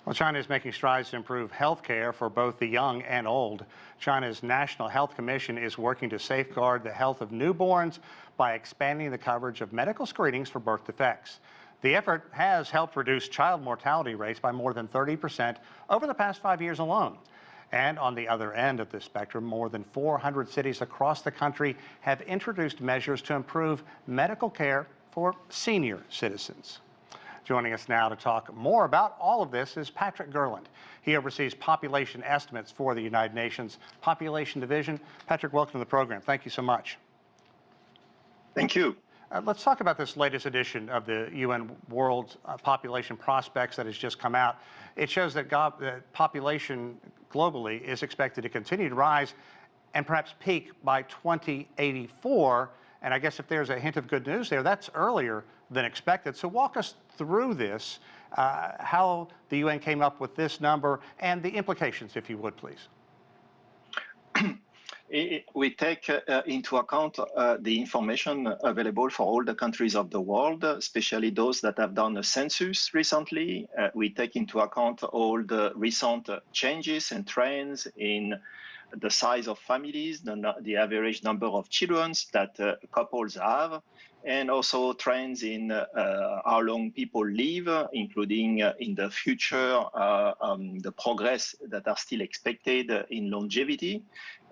Well, China is making strides to improve health care for both the young and old. China's National Health Commission is working to safeguard the health of newborns by expanding the coverage of medical screenings for birth defects. The effort has helped reduce child mortality rates by more than 30% over the past 5 years alone. And on the other end of the spectrum, more than 400 cities across the country have introduced measures to improve medical care for senior citizens. Joining us now to talk more about all of this is Patrick Gerland. He oversees population estimates for the United Nations Population Division. Patrick, welcome to the program. Thank you so much. Thank you. Let's talk about this latest edition of the UN World Population Prospects that has just come out. It shows that population globally is expected to continue to rise and perhaps peak by 2084. And I guess if there's a hint of good news there, that's earlier than expected. So walk us through this, how the UN came up with this number and the implications, if you would, please. We take into account the information available for all the countries of the world, especially those that have done a census recently. We take into account all the recent changes and trends in the size of families, the average number of children that couples have, and also trends in how long people live, including in the future, the progress that are still expected in longevity,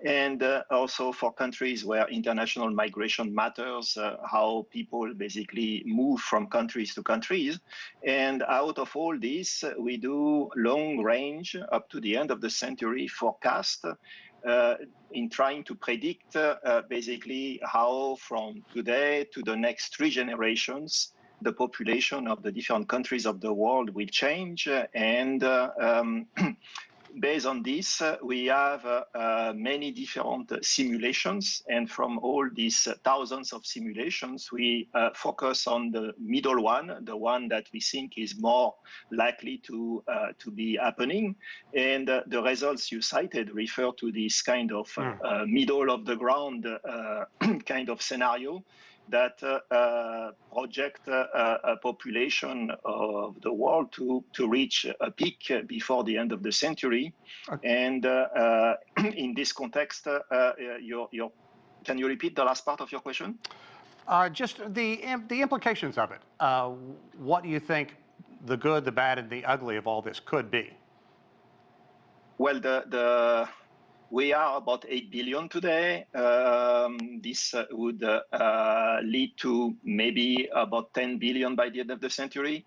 and also for countries where international migration matters, how people basically move from countries to countries. And out of all this, we do long range up to the end of the century forecast in trying to predict basically how from today to the next 3 generations, the population of the different countries of the world will change. And based on this, we have many different simulations. And from all these thousands of simulations, we focus on the middle one, the one that we think is more likely to be happening. And the results you cited refer to this kind of middle of the ground kind of scenario that project a population of the world to reach a peak before the end of the century. Okay. And in this context, can you repeat the last part of your question? Just the implications of it. What do you think the good, the bad, and the ugly of all this could be? Well, we are about 8 billion today. This would lead to maybe about 10 billion by the end of the century.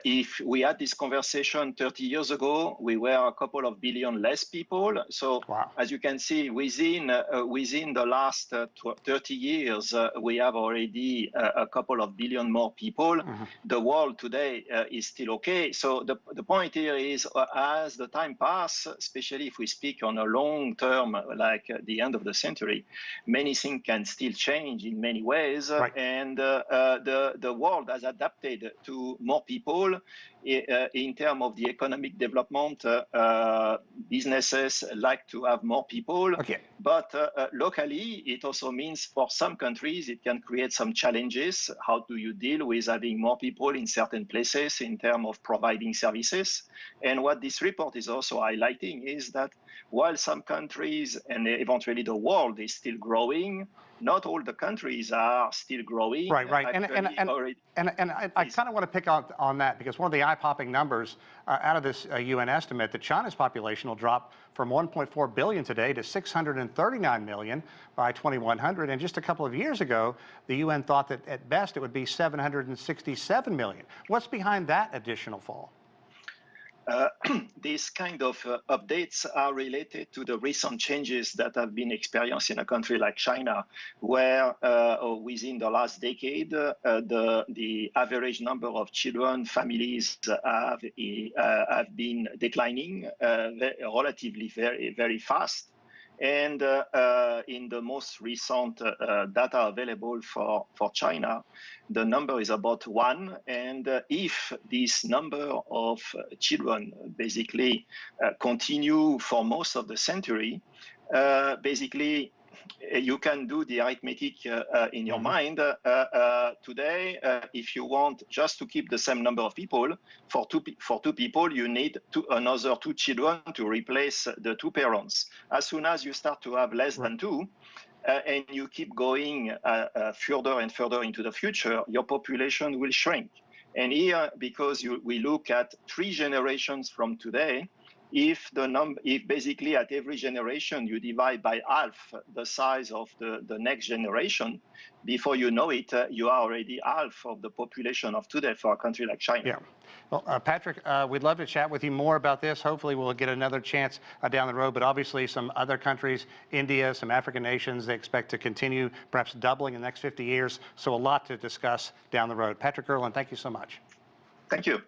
If we had this conversation 30 years ago, we were a couple of billion less people. So wow. As you can see, within the last 30 years, we have already a couple of billion more people. Mm-hmm. The world today is still okay. So the point here is, as the time passes, especially if we speak on a long term, like the end of the century, many things can still change in many ways. Right. And the world has adapted to more people. In terms of the economic development, businesses like to have more people. Okay. But locally, it also means for some countries, it can create some challenges. How do you deal with having more people in certain places in terms of providing services? And what this report is also highlighting is that while some countries and eventually the world is still growing, not all the countries are still growing. Right, right. And I kind of want to pick on that, because one of the eye-popping numbers out of this UN estimate that China's population will drop from 1.4 billion today to 639 million by 2100. And just a couple of years ago, the UN thought that at best it would be 767 million. What's behind that additional fall? These kind of updates are related to the recent changes that have been experienced in a country like China, where within the last decade, the average number of children, families have been declining relatively very fast. And in the most recent data available for China, the number is about 1. And if this number of children basically continue for most of the century, basically you can do the arithmetic in your mind. Today, if you want just to keep the same number of people, for two people, you need another 2 children to replace the 2 parents. As soon as you start to have less than 2, and you keep going further and further into the future, your population will shrink. And here, because we look at 3 generations from today, if basically at every generation you divide by half the size of the next generation, before you know it, you are already half of the population of today for a country like China. Yeah. Well, Patrick, we'd love to chat with you more about this. Hopefully we'll get another chance down the road, but obviously some other countries, India, some African nations, they expect to continue perhaps doubling in the next 50 years. So a lot to discuss down the road. Patrick Gerland, thank you so much. Thank you.